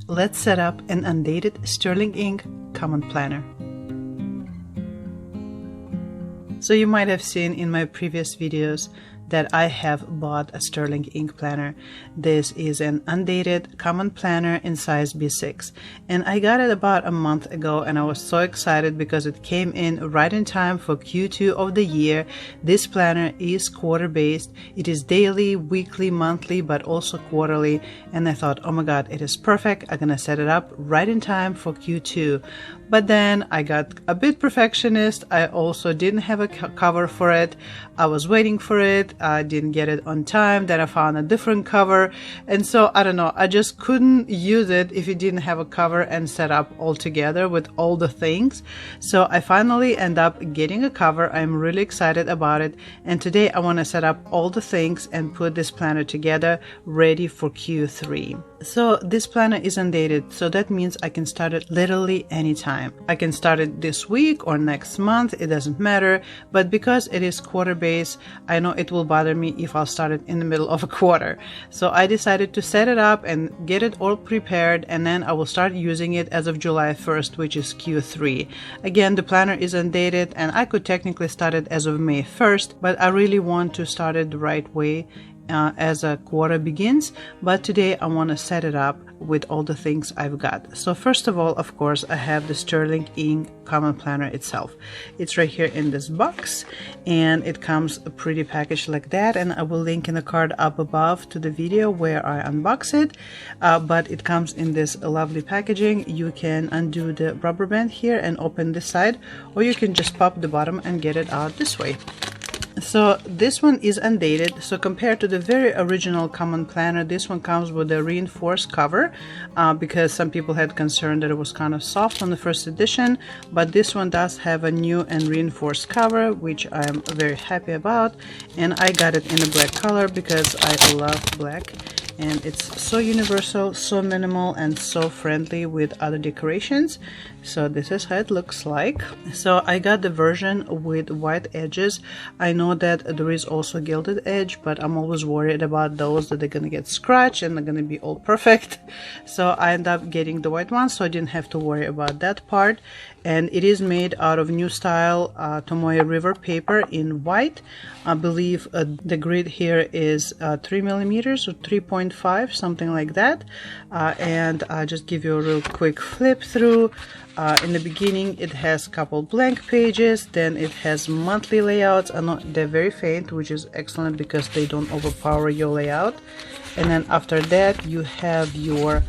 let's set up an Undated Sterling ink common planner. So you might have seen in my previous videos that I have bought a sterling ink planner. This is an Undated common planner in size B6, and I got it about a month ago, and I was so excited because it came in right in time for Q2 of the year. This planner is quarter based. It is daily, weekly, monthly, but also quarterly, and I thought, oh my god, it is perfect. I'm gonna set it up right in time for Q2. But then I got a bit perfectionist. I also didn't have a cover for it. I was waiting for it. I didn't get it on time. Then I found a different cover. And so, I don't know, I just couldn't use it if it didn't have a cover and set up all together with all the things. So I finally end up getting a cover. I'm really excited about it. And today I want to set up all the things and put this planner together ready for Q3. So this planner is undated, so that means I can start it literally anytime. I can start it this week or next month, it doesn't matter, but because it is quarter base, I know it will bother me if I'll start it in the middle of a quarter. So I decided to set it up and get it all prepared, and then I will start using it as of July 1st, which is Q3. Again, the planner is undated, and I could technically start it as of May 1st, but I really want to start it the right way as a quarter begins. But today I want to set it up with all the things I've got. So first of all, of course, I have the sterling ink common planner itself. It's right here in this box, and it comes a pretty package like that, and I will link in the card up above to the video where I unbox it. But it comes in this lovely packaging. You can undo the rubber band here and open this side, or you can just pop the bottom and get it out this way. So this one is undated, so compared to the very original common planner, this one comes with a reinforced cover because some people had concern that it was kind of soft on the first edition, but this one does have a new and reinforced cover, which I'm very happy about, and I got it in a black color because I love black. And it's so universal, so minimal, and so friendly with other decorations. So this is how it looks like. So I got the version with white edges. I know that there is also gilded edge, but I'm always worried about those that they're gonna get scratched and they're gonna be all perfect. So I end up getting the white one, so I didn't have to worry about that part. And it is made out of New Style Tomoe River paper in white. I believe the grid here is 3 millimeters or 3.5, something like that. And I'll just give you a real quick flip through. In the beginning, it has a couple blank pages, then it has monthly layouts. I know they're very faint, which is excellent because they don't overpower your layout. And then after that, you have your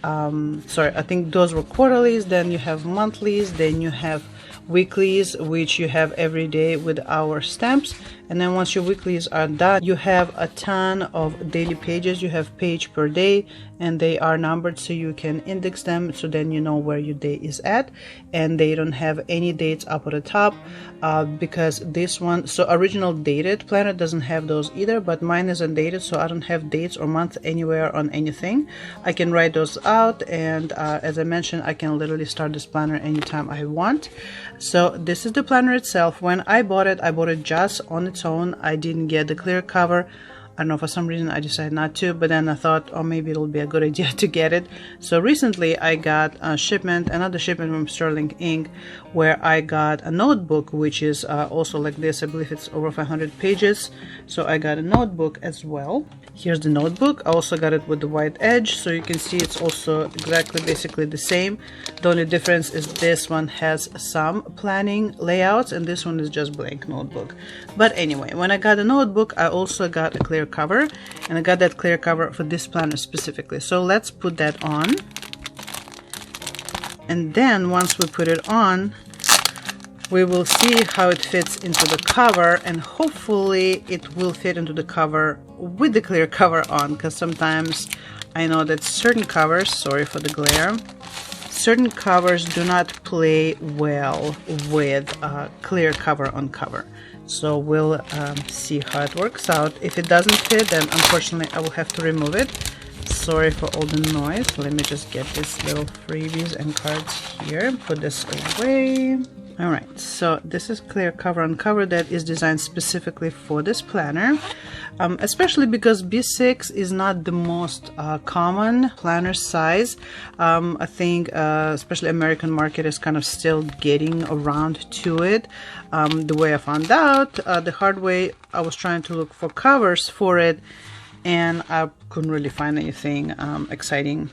I think those were quarterlies, then you have monthlies, then you have weeklies, which you have every day with our stamps. And then once your weeklies are done, you have a ton of daily pages. You have page per day, and they are numbered so you can index them, so then you know where your day is at. And they don't have any dates up at the top because this one, so original dated planner doesn't have those either, but mine is undated, so I don't have dates or month anywhere on anything. I can write those out, and as I mentioned, I can literally start this planner anytime I want. So this is the planner itself. When I bought it just on its own. I didn't get the clear cover. I don't know, for some reason I decided not to, but then I thought, oh, maybe it'll be a good idea to get it. So recently I got a shipment, another shipment from Sterling Ink, where I got a notebook, which is also like this. I believe it's over 500 pages. So I got a notebook as well. Here's the notebook. I also got it with the white edge, so you can see it's also exactly basically the same. The only difference is this one has some planning layouts and this one is just blank notebook. But anyway, when I got a notebook, I also got a clear cover, and I got that clear cover for this planner specifically. So let's put that on. And then once we put it on, we will see how it fits into the cover, and hopefully it will fit into the cover with the clear cover on, because sometimes I know that certain covers, sorry for the glare, certain covers do not play well with clear cover on cover. So we'll see how it works out. If it doesn't fit, then unfortunately I will have to remove it. Sorry for all the noise. Let me just get these little freebies and cards here. Put this away. All right, so this is clear cover on cover that is designed specifically for this planner, especially because B6 is not the most common planner size. I think especially American market is kind of still getting around to it. The way I found out, the hard way, I was trying to look for covers for it, and I couldn't really find anything exciting.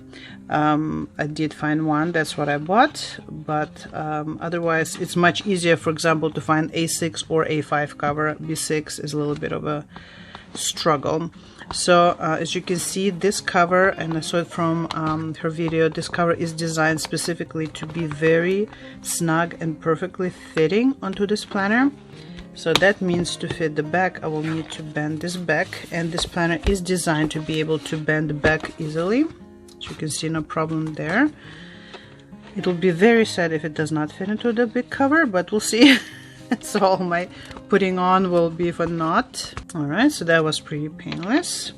I did find one, that's what I bought, but otherwise it's much easier, for example, to find A6 or A5 cover. B6 is a little bit of a struggle. So as you can see, this cover, and I saw it from her video, this cover is designed specifically to be very snug and perfectly fitting onto this planner. So that means to fit the back, I will need to bend this back, and this planner is designed to be able to bend the back easily. As you can see, no problem there. It will be very sad if it does not fit into the big cover, but we'll see. So all my putting on will be for naught. All right, so that was pretty painless.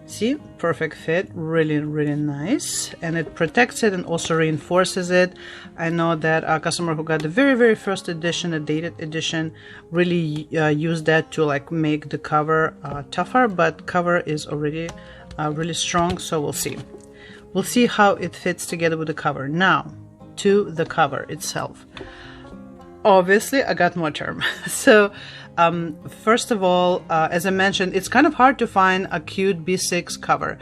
See, perfect fit, really, really nice, and it protects it and also reinforces it. I know that a customer who got the very, very first edition, the dated edition, really used that to like make the cover tougher, but cover is already really strong, so we'll see. We'll see how it fits together with the cover. Now, to the cover itself. Obviously, I got Moterm. So, first of all, as I mentioned, it's kind of hard to find a cute B6 cover.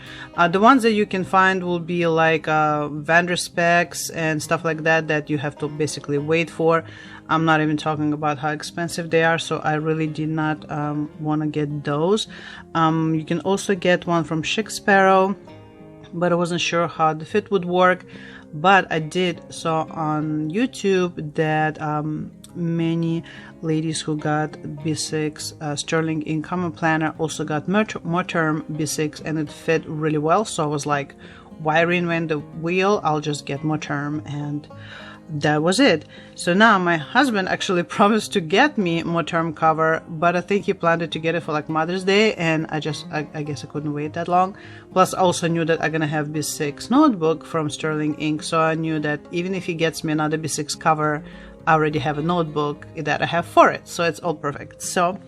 The ones that you can find will be like vendor specs and stuff like that, that you have to basically wait for. I'm not even talking about how expensive they are, so I really did not want to get those. You can also get one from Chic Sparrow, but I wasn't sure how the fit would work. But I did saw on YouTube that many ladies who got B6 sterling ink common planner also got Moterm B6, and it fit really well. So I was like, why reinvent the wheel? I'll just get Moterm, and that was it. So now my husband actually promised to get me Moterm cover, but I think he planned it to get it for like Mother's Day, and I guess I couldn't wait that long. Plus I also knew that I'm gonna have B6 notebook from Sterling Ink, so I knew that even if he gets me another B6 cover, I already have a notebook that I have for it, so it's all perfect. So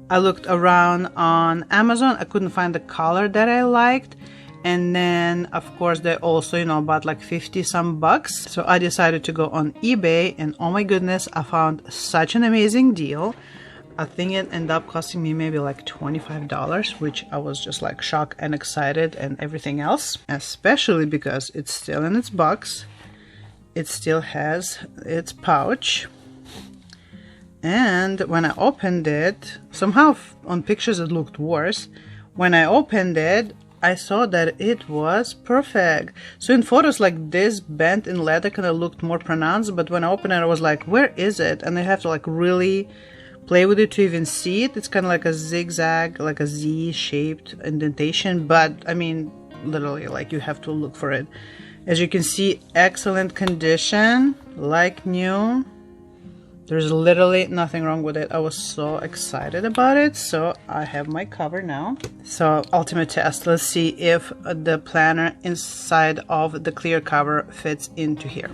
I looked around on Amazon, I couldn't find the color that I liked. And then, of course, they also, you know, about like 50 some bucks. So I decided to go on eBay, and oh my goodness, I found such an amazing deal. I think it ended up costing me maybe like $25, which I was just like shocked and excited and everything else. Especially because it's still in its box. It still has its pouch. And when I opened it, somehow on pictures it looked worse. When I opened it, I saw that it was perfect. So in photos like this, bent in leather kind of looked more pronounced, but when I opened it, I was like, where is it? And I have to like really play with it to even see it. It's kind of like a zigzag, like a Z-shaped indentation, but I mean, literally, like you have to look for it. As you can see, excellent condition, like new. There's literally nothing wrong with it. I was so excited about it. So I have my cover now. So ultimate test. Let's see if the planner inside of the clear cover fits into here.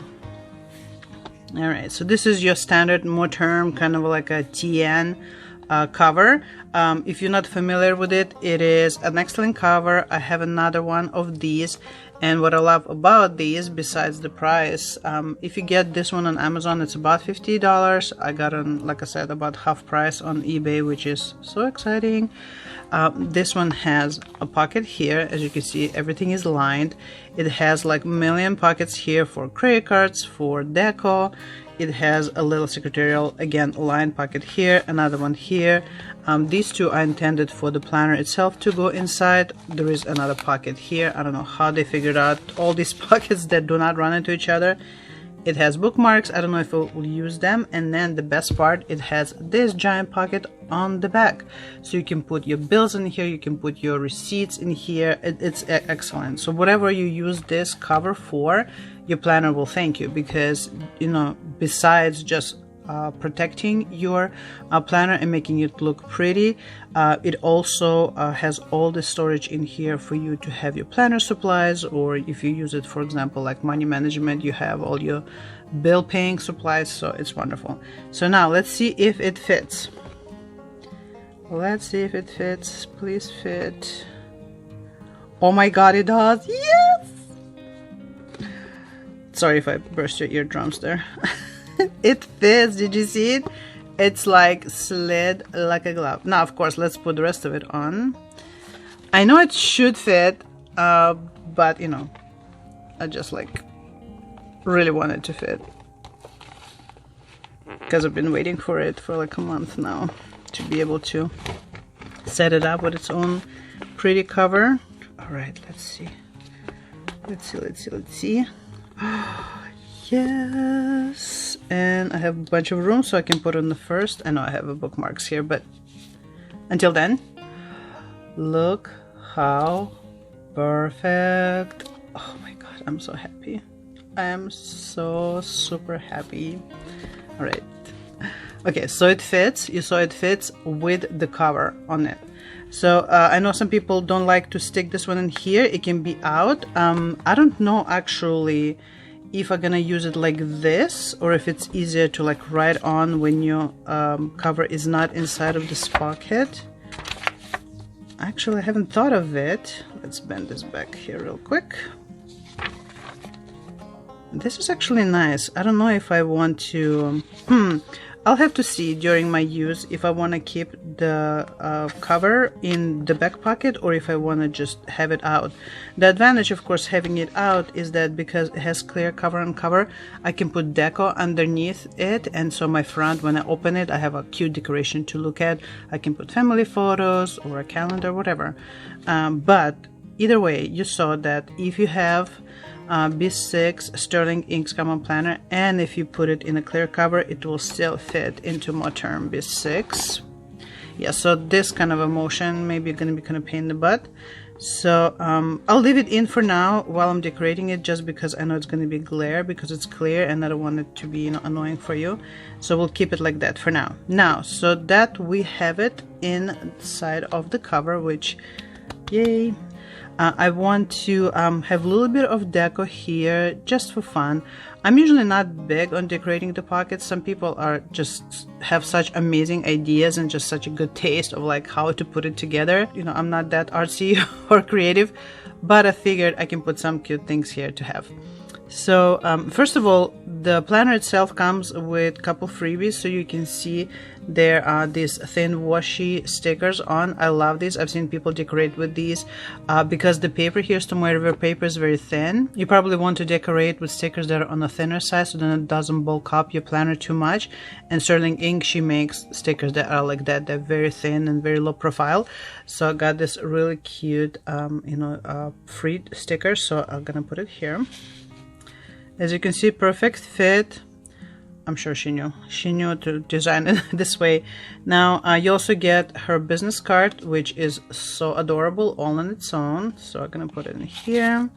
All right. So this is your standard Moterm, kind of like a TN cover. If you're not familiar with it, it is an excellent cover. I have another one of these. And what I love about these, besides the price, if you get this one on Amazon, it's about $50. I got on, like I said, about half price on eBay, which is so exciting. This one has a pocket here. As you can see, everything is lined. It has like a million pockets here for credit cards, for deco. It has a little secretarial, again, lined pocket here, another one here. These two are intended for the planner itself to go inside. There is another pocket here. I don't know how they figured out all these pockets that do not run into each other. It has bookmarks. I don't know if it will use them. And then the best part, it has this giant pocket on the back. So you can put your bills in here. You can put your receipts in here. It's excellent. So whatever you use this cover for, your planner will thank you, because, you know, besides just protecting your planner and making it look pretty. It also has all the storage in here for you to have your planner supplies, or if you use it, for example, like money management, you have all your bill paying supplies. So it's wonderful. So now let's see if it fits. Let's see if it fits. Please fit. Oh my god, it does. Yes. Sorry if I burst your eardrums there. It fits. Did you see it? It's like slid like a glove. Now, of course, let's put the rest of it on. I know it should fit, but you know, I just like really want it to fit because I've been waiting for it for like a month now to be able to set it up with its own pretty cover. All right, let's see. Let's see. Yes, and I have a bunch of room so I can put on the first. I know I have a bookmarks here, but until then, look how perfect. Oh my god, I'm so happy. I am so super happy. All right. Okay, so it fits. You saw it fits with the cover on it. So I know some people don't like to stick this one in here. It can be out. I don't know actually if I'm gonna use it like this or if it's easier to like write on when your cover is not inside of this pocket. Actually, I haven't thought of it. Let's bend this back here real quick. This is actually nice. I don't know if I want to... I'll have to see during my use if I want to keep the cover in the back pocket or if I want to just have it out. The advantage, of course, having it out is that because it has clear cover on cover, I can put deco underneath it, and so my front, when I open it, I have a cute decoration to look at. I can put family photos or a calendar, whatever. But either way, you saw that if you have B6 Sterling Inks Common Planner, and if you put it in a clear cover, it will still fit into Moterm B6. Yeah, so this kind of a motion maybe going to be kind of pain in the butt. So I'll leave it in for now while I'm decorating it, just because I know it's going to be glare because it's clear and I don't want it to be, you know, annoying for you. So we'll keep it like that for now. Now, so that we have it inside of the cover, which, yay. I want to have a little bit of deco here just for fun. I'm usually not big on decorating the pockets. Some people are just have such amazing ideas and just such a good taste of like how to put it together. You know, I'm not that artsy or creative, but I figured I can put some cute things here to have. So first of all, the planner itself comes with a couple freebies. So you can see there are these thin washi stickers on. I love these. I've seen people decorate with these because the paper here, Rereveal paper, is very thin. You probably want to decorate with stickers that are on the thinner side so then it doesn't bulk up your planner too much. And Sterling Ink, she makes stickers that are like that. They're very thin and very low profile. So I got this really cute free sticker. So I'm gonna put it here. As you can see, perfect fit. I'm sure she knew to design it this way. Now you also get her business card, which is so adorable all on its own. So I'm gonna put it in here,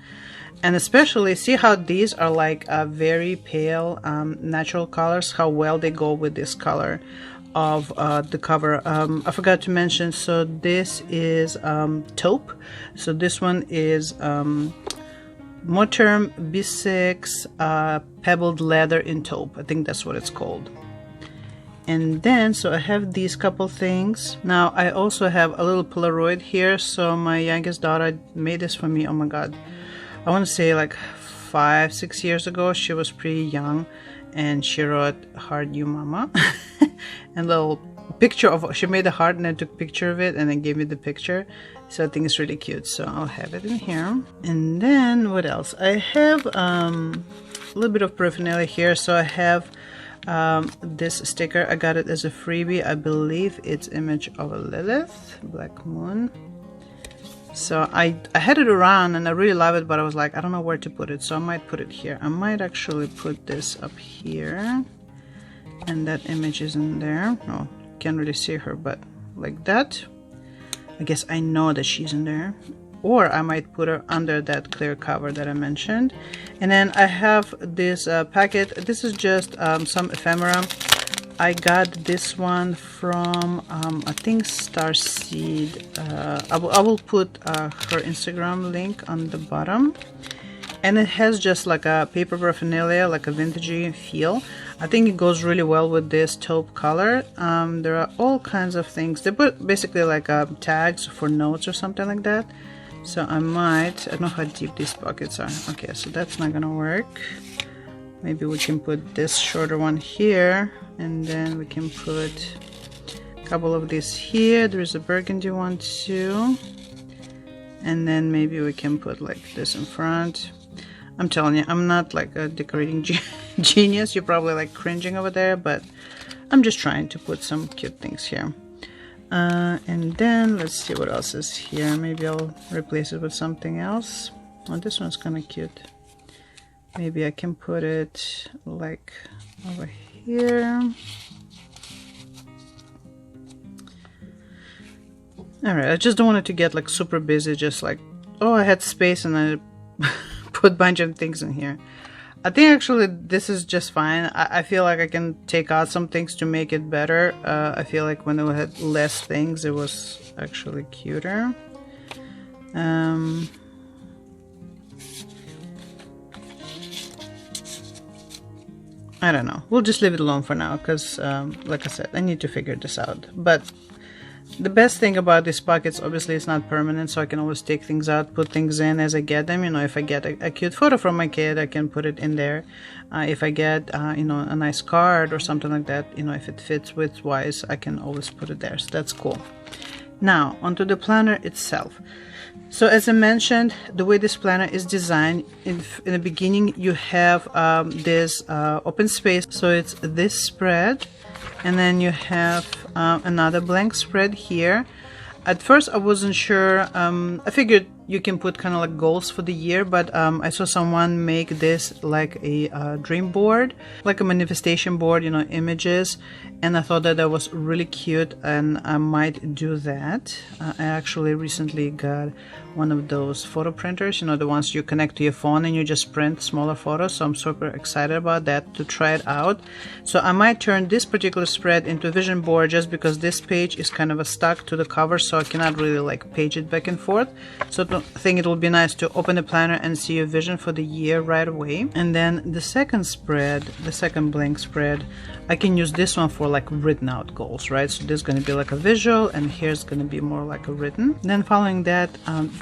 and especially see how these are like very pale natural colors, how well they go with this color of the cover. I forgot to mention, so this is taupe. So this one is Moterm B6 pebbled leather in taupe. I think that's what it's called. And then, so I have these couple things. Now I also have a little Polaroid here. So my youngest daughter made this for me. Oh my god, I want to say like 5-6 years ago. She was pretty young and she wrote "Heart You Mama" and little picture of, she made a heart and I took a picture of it and then gave me the picture. So I think it's really cute, so I'll have it in here. And then what else? I have a little bit of paraphernalia here. So I have this sticker. I got it as a freebie. I believe it's image of a Lilith, Black Moon. So I had it around and I really love it, but I was like, I don't know where to put it, so I might put it here. I might actually put this up here, and that image is in there. No, can't really see her, but like that. I guess I know that she's in there. Or I might put her under that clear cover that I mentioned. And then I have this packet. This is just some ephemera. I got this one from I think Starseed. I will put her Instagram link on the bottom, and it has just like a paper paraphernalia, like a vintagey feel. I think it goes really well with this taupe color. There are all kinds of things. They put basically like tags for notes or something like that. So I don't know how deep these pockets are. Okay, so that's not gonna work. Maybe we can put this shorter one here, and then we can put a couple of these here. There's a burgundy one too, and then maybe we can put like this in front. I'm telling you, I'm not like a decorating genius. You're probably like cringing over there, but I'm just trying to put some cute things here. And then let's see what else is here. Maybe I'll replace it with something else. Oh, this one's kind of cute. Maybe I can put it like over here. Alright, I just don't want it to get like super busy, just like, oh, I had space and I put a bunch of things in here. I think actually this is just fine. I feel like I can take out some things to make it better. I feel like when it had less things, it was actually cuter. I don't know. We'll just leave it alone for now because, like I said, I need to figure this out. But the best thing about these pockets, obviously, it's not permanent, so I can always take things out, put things in as I get them. You know, if I get a cute photo from my kid, I can put it in there. If I get, you know, a nice card or something like that, you know, if it fits width-wise, I can always put it there. So that's cool. Now, onto the planner itself. So as I mentioned, the way this planner is designed, in the beginning you have this open space. So it's this spread, and then you have another blank spread here. At first I wasn't sure. I figured you can put kind of like goals for the year, but I saw someone make this like a dream board, like a manifestation board, you know, images, and I thought that that was really cute, and I might do that. I actually recently got one of those photo printers, you know, the ones you connect to your phone and you just print smaller photos, so I'm super excited about that, to try it out. So I might turn this particular spread into a vision board, just because this page is kind of stuck to the cover, so I cannot really like page it back and forth. So I think it will be nice to open the planner and see your vision for the year right away. And then the second spread, the second blank spread, I can use this one for like written out goals, right? So this is going to be like a visual, and here's going to be more like a written. Then following that,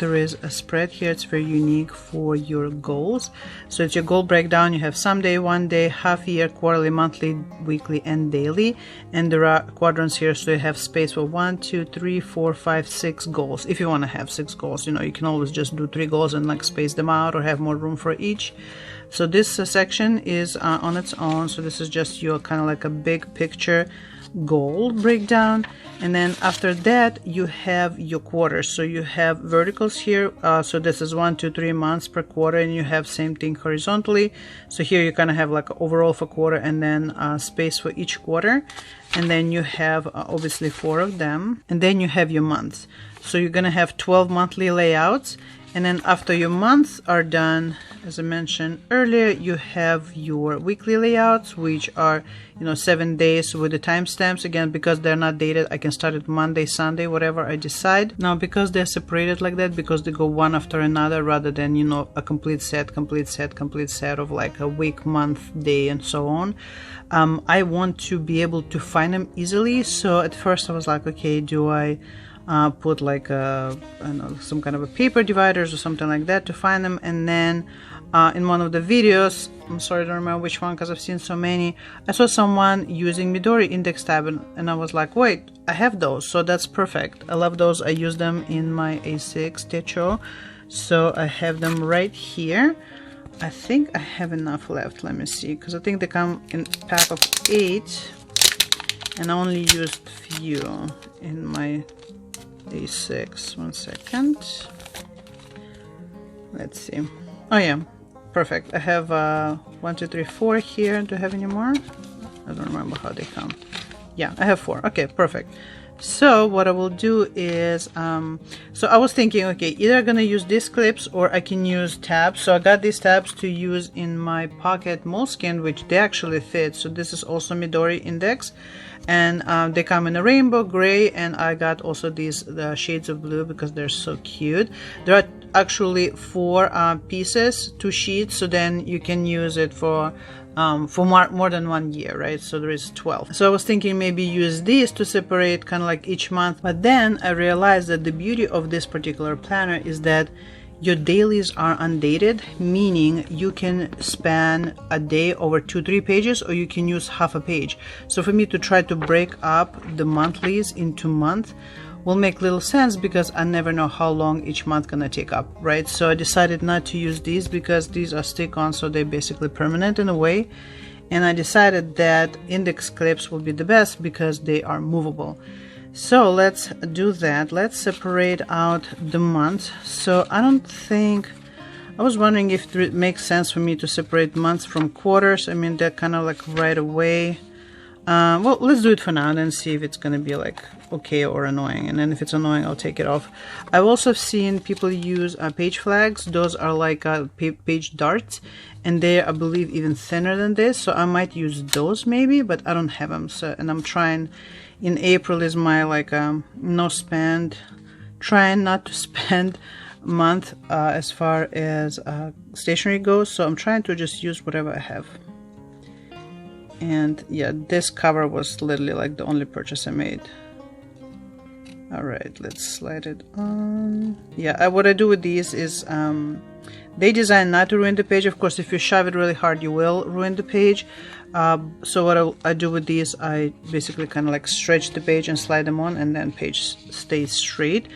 there is a spread here. It's very unique for your goals. So it's your goal breakdown. You have someday, one day, half year, quarterly, monthly, weekly, and daily. And there are quadrants here, so you have space for 1, 2, 3, 4, 5, 6 goals. If you want to have 6 goals, you know, you can always just do 3 goals and like space them out, or have more room for each. So this section is on its own. So this is just your kind of like a big picture goal breakdown. And then after that you have your quarters. So you have verticals here. So this is 1, 2, 3 months per quarter, and you have same thing horizontally. So here you kind of have like overall for quarter, and then space for each quarter. And then you have obviously 4 of them. And then you have your months. So you're gonna have 12 monthly layouts. And then after your months are done, as I mentioned earlier, you have your weekly layouts, which are, you know, 7 days with the timestamps. Again, because they're not dated, I can start it Monday, Sunday, whatever I decide. Now, because they're separated like that, because they go one after another, rather than, you know, a complete set of like a week, month, day, and so on, I want to be able to find them easily. So at first I was like, okay, do I put like I don't know, some kind of a paper dividers or something like that to find them? And then in one of the videos, I'm sorry, I don't remember which one because I've seen so many, I saw someone using Midori index tab, and I was like, wait, I have those, so that's perfect. I love those. I use them in my A6 techo, so I have them right here. I think I have enough left. Let me see, because I think they come in a pack of 8, and I only used few in my A6. 1 second. Let's see. Oh yeah, perfect. I have 1, 2, 3, 4 here. Do I have any more? I don't remember how they come. Yeah, I have 4. Okay, perfect. So what I will do is, so I was thinking, okay, either I'm gonna use these clips or I can use tabs. So I got these tabs to use in my pocket moleskin, which they actually fit. So this is also Midori Index, and they come in a rainbow, gray, and I got also these the shades of blue because they're so cute. There are actually 4 pieces, 2 sheets, so then you can use it for more than 1 year, right? So there is 12. So I was thinking maybe use these to separate kind of like each month, but then I realized that the beauty of this particular planner is that your dailies are undated, meaning you can span a day over 2-3 pages, or you can use half a page. So for me to try to break up the monthlies into month will make little sense because I never know how long each month gonna take up, right? So I decided not to use these because these are stick-on, so they're basically permanent in a way. And I decided that index clips will be the best because they are movable. So let's do that. Let's separate out the months. So I don't think, I was wondering if it makes sense for me to separate months from quarters. I mean, they're kind of like right away. Well, let's do it for now and then see if it's going to be like okay or annoying. And then if it's annoying, I'll take it off. I've also seen people use page flags. Those are like page darts, and they're, I believe, even thinner than this. So I might use those maybe, but I don't have them. So, and I'm trying, in April is my like no spend, trying not to spend month as far as stationery goes. So I'm trying to just use whatever I have. And yeah, this cover was literally like the only purchase I made. All right, let's slide it on. Yeah, what I do with these is they design not to ruin the page. Of course, if you shove it really hard, you will ruin the page. So what I do with these, I basically kind of like stretch the page and slide them on, and then page stays straight.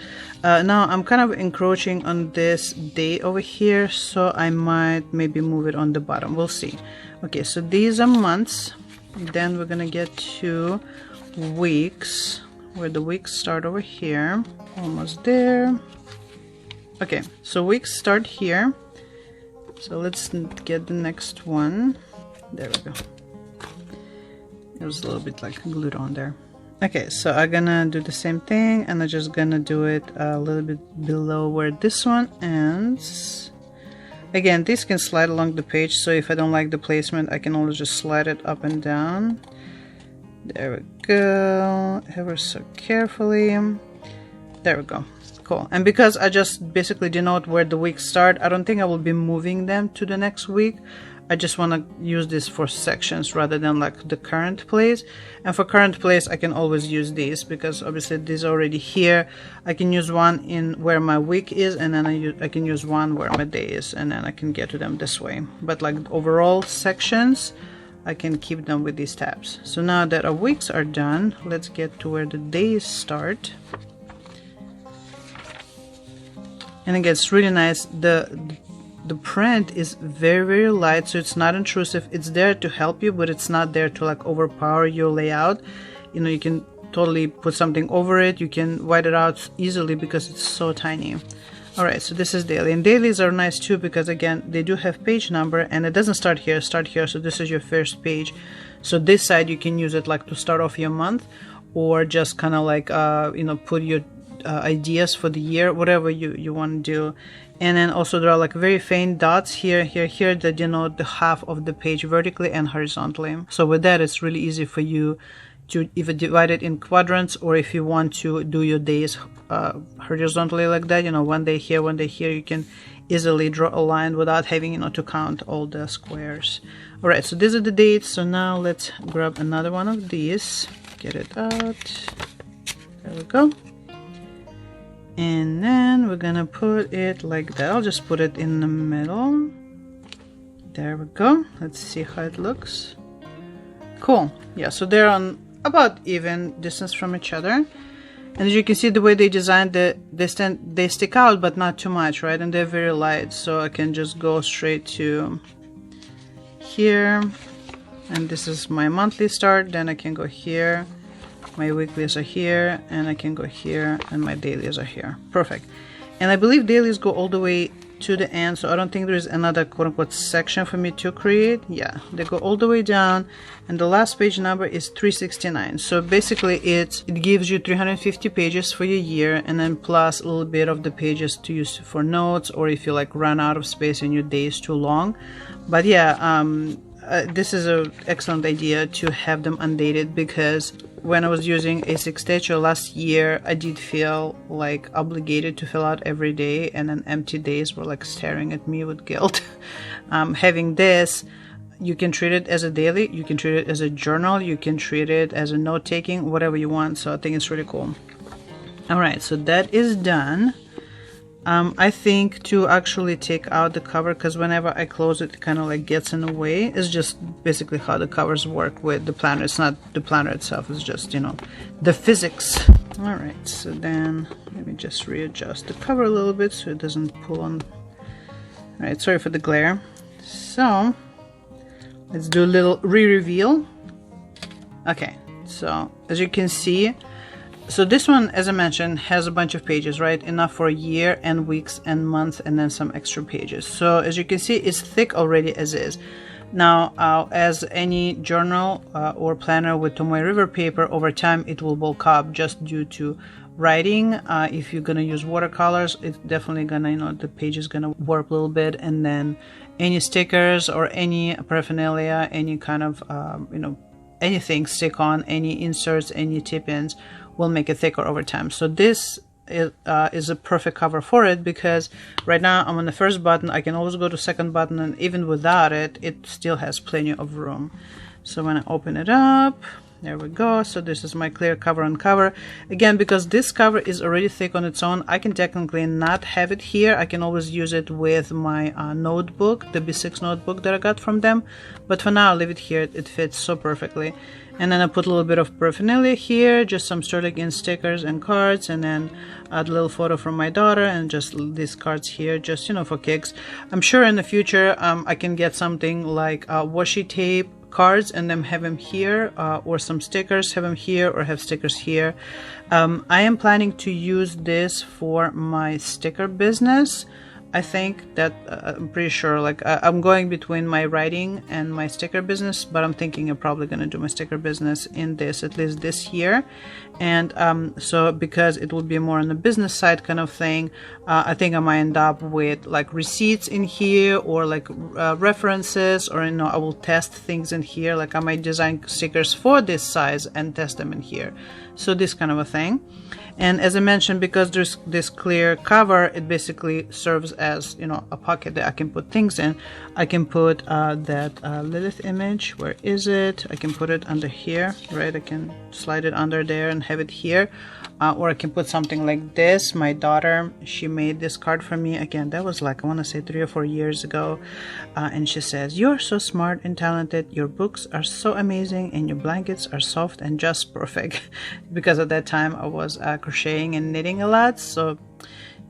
Now I'm kind of encroaching on this date over here, so I might maybe move it on the bottom. We'll see. Okay, so these are months. Then we're gonna get to weeks, where the weeks start over here. Almost there. Okay, so weeks start here. So let's get the next one. There we go. It was a little bit like glued on there. Okay, so I'm gonna do the same thing, and I'm just gonna do it a little bit below where this one ends. Again, this can slide along the page, so if I don't like the placement, I can always just slide it up and down. There we go, ever so carefully. There we go, cool. And because I just basically denote where the weeks start, I don't think I will be moving them to the next week. I just want to use this for sections rather than like the current place. And for current place, I can always use these because obviously these are already here. I can use one in where my week is, and then I can use one where my day is, and then I can get to them this way. But like overall sections, I can keep them with these tabs. So now that our weeks are done, let's get to where the days start. And again, it's really nice. The print is very, very light, so it's not intrusive. It's there to help you, but it's not there to like overpower your layout. You know, you can totally put something over it. You can white it out easily because it's so tiny. All right, so this is daily, and dailies are nice too because again, they do have page number, and it doesn't start here, start here. So this is your first page. So this side you can use it like to start off your month, or just kind of like you know, put your ideas for the year, whatever you want to do. And then also there are like very faint dots here, here that denote the half of the page vertically and horizontally. So with that, it's really easy for you to either divide it in quadrants, or if you want to do your days horizontally like that, you know, one day here, one day here, you can easily draw a line without having, you know, to count all the squares. All right, so these are the dates. So now let's grab another one of these, get it out. There we go. And then we're gonna put it like that. I'll just put it in the middle. There we go. Let's see how it looks. Cool. Yeah, so they're on about even distance from each other. And as you can see, the way they designed they stick out, but not too much, right? And they're very light, so I can just go straight to here. And this is my monthly start. Then I can go here. My weeklies are here, and I can go here, and my dailies are here. Perfect. And I believe dailies go all the way to the end, so I don't think there's another quote-unquote section for me to create. Yeah, they go all the way down, and the last page number is 369. So basically it gives you 350 pages for your year, and then plus a little bit of the pages to use for notes, or if you like run out of space and your day is too long. But yeah, this is an excellent idea to have them undated, because when I was using A6 Techo last year, I did feel like obligated to fill out every day, and then empty days were like staring at me with guilt. Having this, you can treat it as a daily, you can treat it as a journal, you can treat it as a note-taking, whatever you want. So I think it's really cool. All right, so that is done. I think to actually take out the cover, because whenever I close it, it kind of like gets in the way. It's just basically how the covers work with the planner. It's not the planner itself, it's just, you know, the physics. All right, so then let me just readjust the cover a little bit so it doesn't pull on. All right, sorry for the glare. So let's do a little re-reveal. Okay, so as you can see, so this one, as I mentioned, has a bunch of pages, right? Enough for a year and weeks and months, and then some extra pages. So as you can see, it's thick already as is. Now, as any journal or planner with Tomoe River paper, over time it will bulk up just due to writing. If you're gonna use watercolors, it's definitely gonna, you know, the page is gonna warp a little bit, and then any stickers or any paraphernalia, any kind of, you know, anything stick on, any inserts, any tip-ins will make it thicker over time. So this is a perfect cover for it, because right now I'm on the first button. I can always go to second button, and even without it, it still has plenty of room. So when I open it up, there we go. So this is my clear cover on cover. Again, because this cover is already thick on its own, I can technically not have it here. I can always use it with my notebook, the B6 notebook that I got from them. But for now, I'll leave it here. It fits so perfectly. And then I put a little bit of paraphernalia here, just some Sterling Ink stickers and cards, and then add a little photo from my daughter, and just these cards here, just, you know, for kicks. I'm sure in the future I can get something like washi tape cards and then have them here, or some stickers, have them here, or have stickers here. I am planning to use this for my sticker business. I think that I'm pretty sure, like I'm going between my writing and my sticker business, but I'm thinking I'm probably going to do my sticker business in this, at least this year. And so because it would be more on the business side kind of thing, I think I might end up with like receipts in here, or like references, or, you know, I will test things in here. Like I might design stickers for this size and test them in here. So this kind of a thing. And as I mentioned, because there's this clear cover, it basically serves as, you know, a pocket that I can put things in. I can put that Lilith image. Where is it? I can put it under here, right? I can slide it under there and have it here. Or I can put something like this. My daughter, she made this card for me. Again, that was like, I want to say 3 or 4 years ago. And she says, "You're so smart and talented. Your books are so amazing, and your blankets are soft and just perfect." Because at that time I was crocheting and knitting a lot. So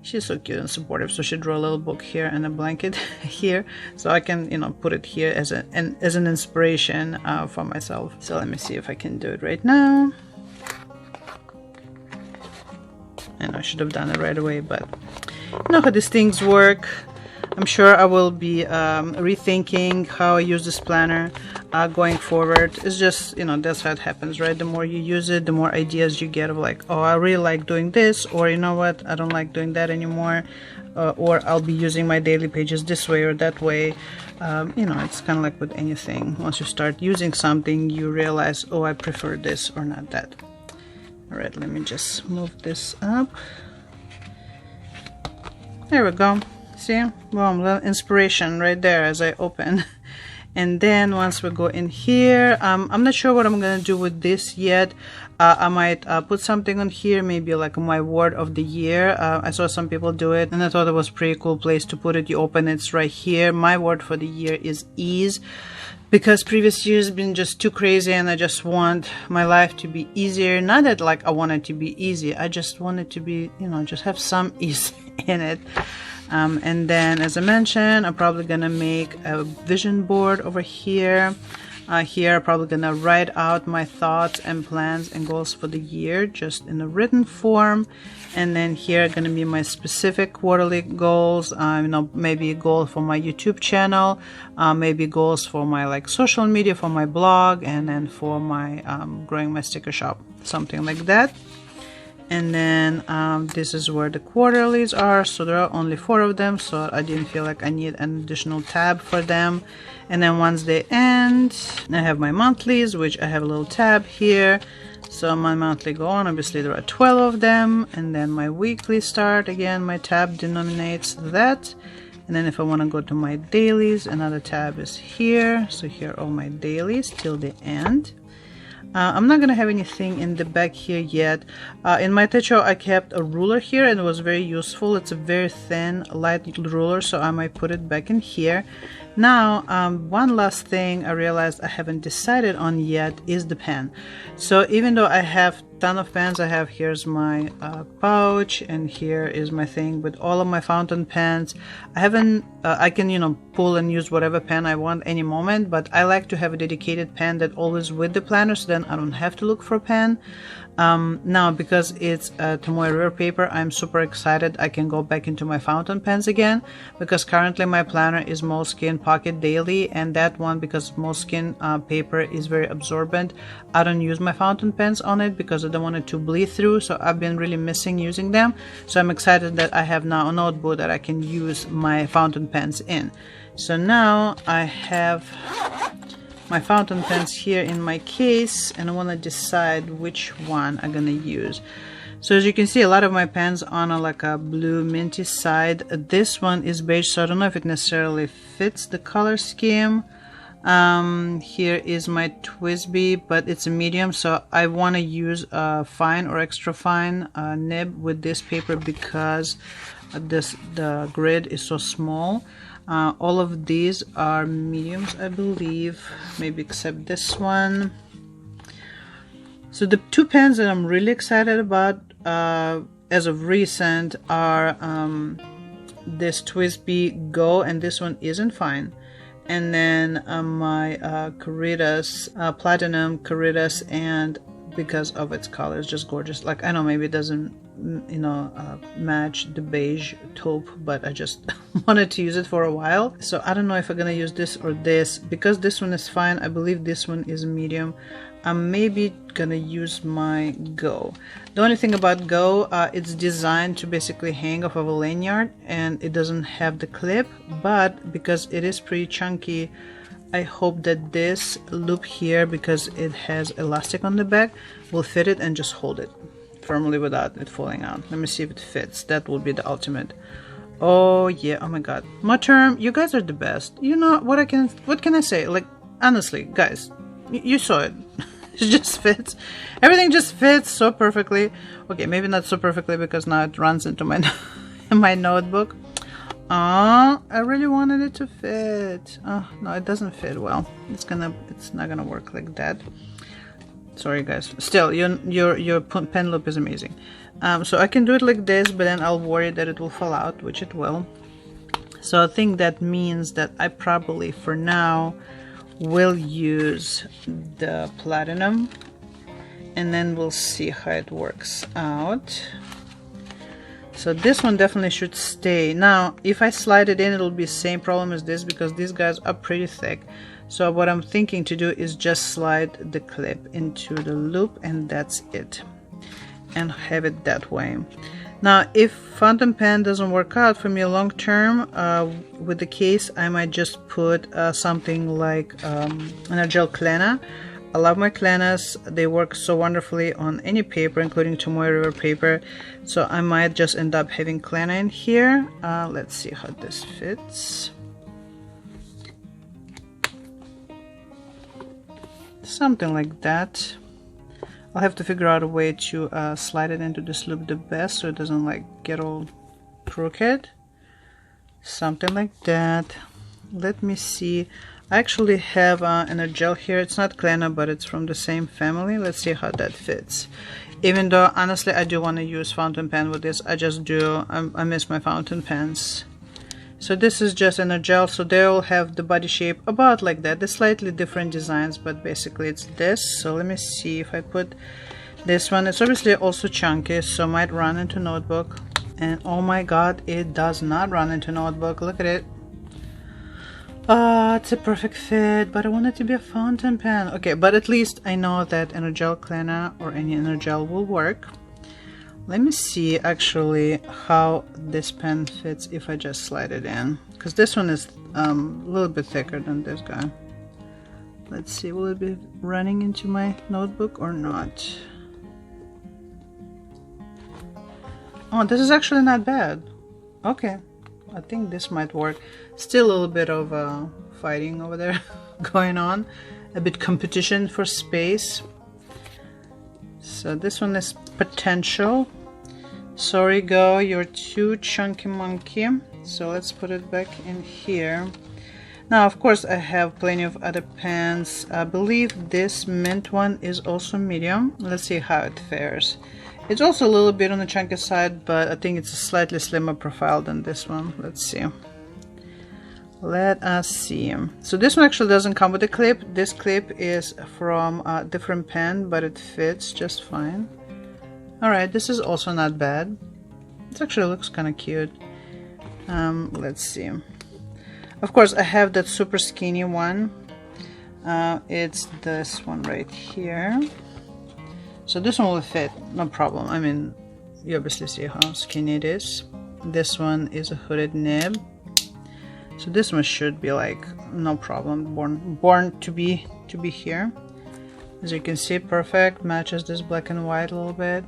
she's so cute and supportive. So she drew a little book here and a blanket here. So I can, you know, put it here as an inspiration for myself. So let me see if I can do it right now. And I should have done it right away, but you know how these things work. I'm sure I will be rethinking how I use this planner going forward. It's just, you know, that's how it happens, right? The more you use it, the more ideas you get of like, oh, I really like doing this, or you know what, I don't like doing that anymore, or I'll be using my daily pages this way or that way. You know, it's kind of like with anything. Once you start using something, you realize, oh, I prefer this or not that. All right, let me just move this up. There we go. See, boom, little inspiration right there as I open. And then once we go in here, I'm not sure what I'm gonna do with this yet. I might put something on here, maybe like my word of the year. I saw some people do it, and I thought it was a pretty cool place to put it. You open it's right here. My word for the year is ease, because previous years been just too crazy, and I just want my life to be easier. Not that like I want it to be easy, I just want it to be, you know, just have some ease in it. And then, as I mentioned, I'm probably gonna make a vision board over here. Here I'm probably gonna write out my thoughts and plans and goals for the year just in a written form. And then here are gonna be my specific quarterly goals, you know, maybe a goal for my YouTube channel, maybe goals for my like social media, for my blog, and then for my growing my sticker shop, something like that. And then this is where the quarterlies are, so there are only 4 of them, so I didn't feel like I need an additional tab for them. And then once they end, I have my monthlies, which I have a little tab here. So my monthly go on, obviously there are 12 of them. And then my weekly start, again my tab denominates that. And then if I want to go to my dailies, another tab is here. So here are all my dailies till the end. I'm not gonna have anything in the back here yet. In my techo I kept a ruler here and it was very useful. It's a very thin, light ruler, so I might put it back in here. Now, one last thing I realized I haven't decided on yet is the pen. So even though I have a ton of pens, I have, here's my pouch, and here is my thing with all of my fountain pens. I haven't, I can, you know, pull and use whatever pen I want any moment, but I like to have a dedicated pen that always with the planner, so then I don't have to look for a pen. Now, because it's Tomoe River paper, I'm super excited I can go back into my fountain pens again, because currently my planner is Moleskine Pocket Daily, and that one, because Moleskine paper is very absorbent, I don't use my fountain pens on it because I don't want it to bleed through, so I've been really missing using them. So I'm excited that I have now a notebook that I can use my fountain pens in. So now I have my fountain pens here in my case, and I want to decide which one I'm gonna use. So as you can see, a lot of my pens on a like a blue minty side. This one is beige, so I don't know if it necessarily fits the color scheme. Here is my TWSBI, but it's a medium, so I want to use a fine or extra fine nib with this paper because the grid is so small. All of these are mediums, I believe, maybe except this one. So the 2 pens that I'm really excited about as of recent are this TWSBI Go, and this one isn't fine. And then my Curidas Platinum Curidas, and because of its color, it's just gorgeous. Like, I know maybe it doesn't, you know, match the beige taupe, but I just wanted to use it for a while. So I don't know if I'm gonna use this or this. Because this one is fine, I believe this one is medium, I'm maybe gonna use my Go. The only thing about Go, it's designed to basically hang off of a lanyard, and it doesn't have the clip, but because it is pretty chunky, I hope that this loop here, because it has elastic on the back, will fit it and just hold it firmly without it falling out. Let me see if it fits. That will be the ultimate. Oh yeah, oh my god. Moterm, you guys are the best. You know what can I say? Like, honestly, guys, you saw it. It just fits. Everything just fits so perfectly. Okay, maybe not so perfectly because now it runs into my my notebook. I really wanted it to fit. Oh no, it doesn't fit well. It's not gonna work like that. Sorry guys. Still, your pen loop is amazing. So I can do it like this, but then I'll worry that it will fall out, which it will. So I think that means that I probably for now will use the platinum, and then we'll see how it works out. So this one definitely should stay. Now if I slide it in, it'll be the same problem as this because these guys are pretty thick. So what I'm thinking to do is just slide the clip into the loop, and that's it, and have it that way. Now if fountain pen doesn't work out for me long term with the case, I might just put something like an gel Klena. I love my Klenas. They work so wonderfully on any paper, including Tomoe River paper. So I might just end up having Klena in here. Let's see how this fits. Something like that. I'll have to figure out a way to slide it into this loop the best so it doesn't like get all crooked. Something like that. Let me see. I actually have an gel here. It's not Klena, but it's from the same family. Let's see how that fits. Even though honestly I do want to use fountain pen with this, I just do. I miss my fountain pens. So this is just in a gel, so they all have the body shape about like that. They're slightly different designs, but basically it's this. So let me see if I put this one. It's obviously also chunky, so might run into notebook. And oh my god, it does not run into notebook. Look at it. It's a perfect fit, but I want it to be a fountain pen. Okay, but at least I know that Energel cleaner or any Energel will work. Let me see actually how this pen fits if I just slide it in, because this one is a little bit thicker than this guy. Let's see, will it be running into my notebook or not? Oh, this is actually not bad. Okay, I think this might work. Still a little bit of fighting over there going on, a bit competition for space. So this one is potential. Sorry, Go, you're too chunky monkey. So let's put it back in here. Now, of course, I have plenty of other pens. I believe this mint one is also medium. Let's see how it fares. It's also a little bit on the chunky side, but I think it's a slightly slimmer profile than this one. Let's see. Let us see. So this one actually doesn't come with a clip. This clip is from a different pen, but it fits just fine. Alright, this is also not bad. It actually looks kind of cute. Let's see. Of course, I have that super skinny one. It's this one right here. So this one will fit, no problem. I mean, you obviously see how skinny it is. This one is a hooded nib. So this one should be like no problem, born to be here. As you can see, perfect, matches this black and white a little bit.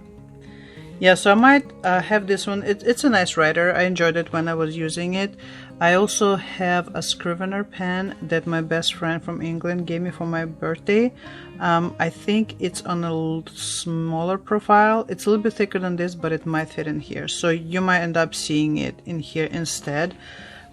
Yeah, so I might have this one. It's a nice writer. I enjoyed it when I was using it. I also have a Scrivener pen that my best friend from England gave me for my birthday. I think it's on a smaller profile. It's a little bit thicker than this, but it might fit in here. So you might end up seeing it in here instead.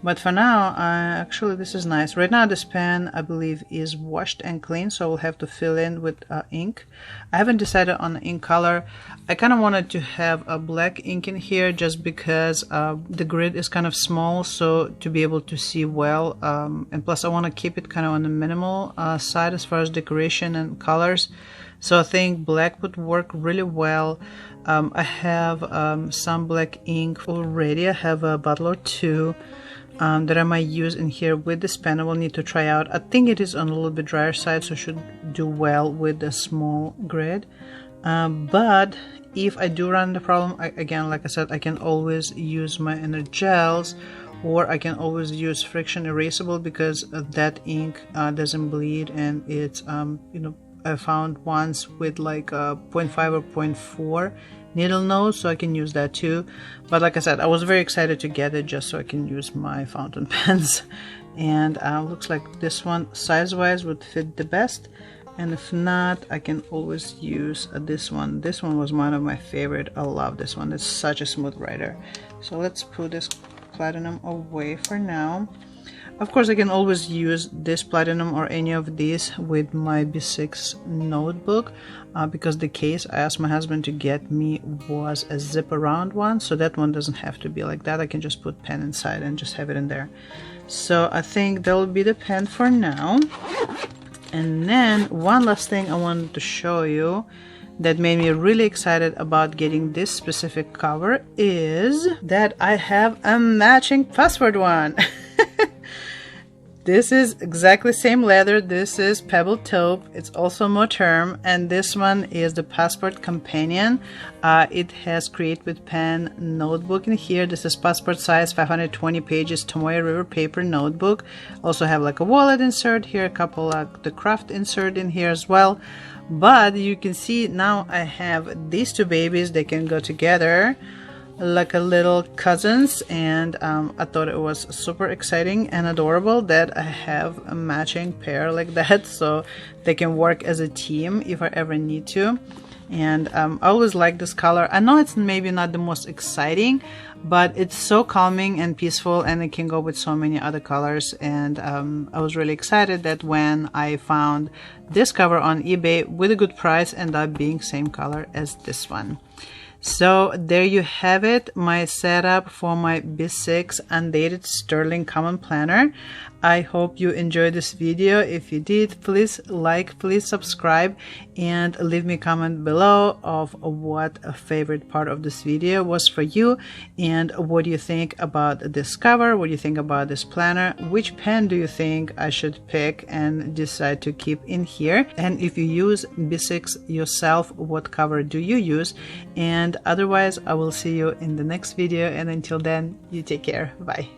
But for now, actually this is nice. Right now this pen, I believe, is washed and clean, so I'll have to fill in with ink. I haven't decided on the ink color. I kind of wanted to have a black ink in here just because the grid is kind of small, so to be able to see well. And plus I want to keep it kind of on the minimal side as far as decoration and colors. So I think black would work really well. I have some black ink already. I have a bottle or two that I might use in here with this pen. I will need to try out. I think it is on a little bit drier side, so should do well with the small grid. But if I do run the problem, again, like I said, I can always use my Energels, or I can always use friction erasable because that ink doesn't bleed, and it's you know, I found once with like a 0.5 or 0.4 needle nose, so I can use that too. But like I said, I was very excited to get it just so I can use my fountain pens. And looks like this one size wise would fit the best, and if not, I can always use this one. This one was one of my favorite. I love this one. It's such a smooth writer. So let's put this platinum away for now. Of course, I can always use this platinum or any of these with my B6 notebook because the case I asked my husband to get me was a zip around one, so that one doesn't have to be like that. I can just put pen inside and just have it in there. So I think that will be the pen for now. And then one last thing I wanted to show you that made me really excited about getting this specific cover is that I have a matching password one. This is exactly same leather. This is Pebbled-Taupe. It's also Moterm, and this one is the Passport Companion. It has Create with Pen notebook in here. This is passport size, 520 pages, Tomoe River paper notebook. Also have like a wallet insert here, a couple the craft insert in here as well. But you can see now I have these two babies. They can go together like a little cousins, and I thought it was super exciting and adorable that I have a matching pair like that, so they can work as a team if I ever need to. And I always like this color. I know it's maybe not the most exciting, but it's so calming and peaceful, and it can go with so many other colors. And I was really excited that when I found this cover on eBay with a good price, ended up being same color as this one. So there you have it, my setup for my B6 Undated Sterling Common Planner. I hope you enjoyed this video. If you did, please like, please subscribe, and leave me a comment below of what a favorite part of this video was for you, and what do you think about this cover, what do you think about this planner, which pen do you think I should pick and decide to keep in here, and if you use B6 yourself, what cover do you use? And otherwise, I will see you in the next video, and until then, you take care. Bye.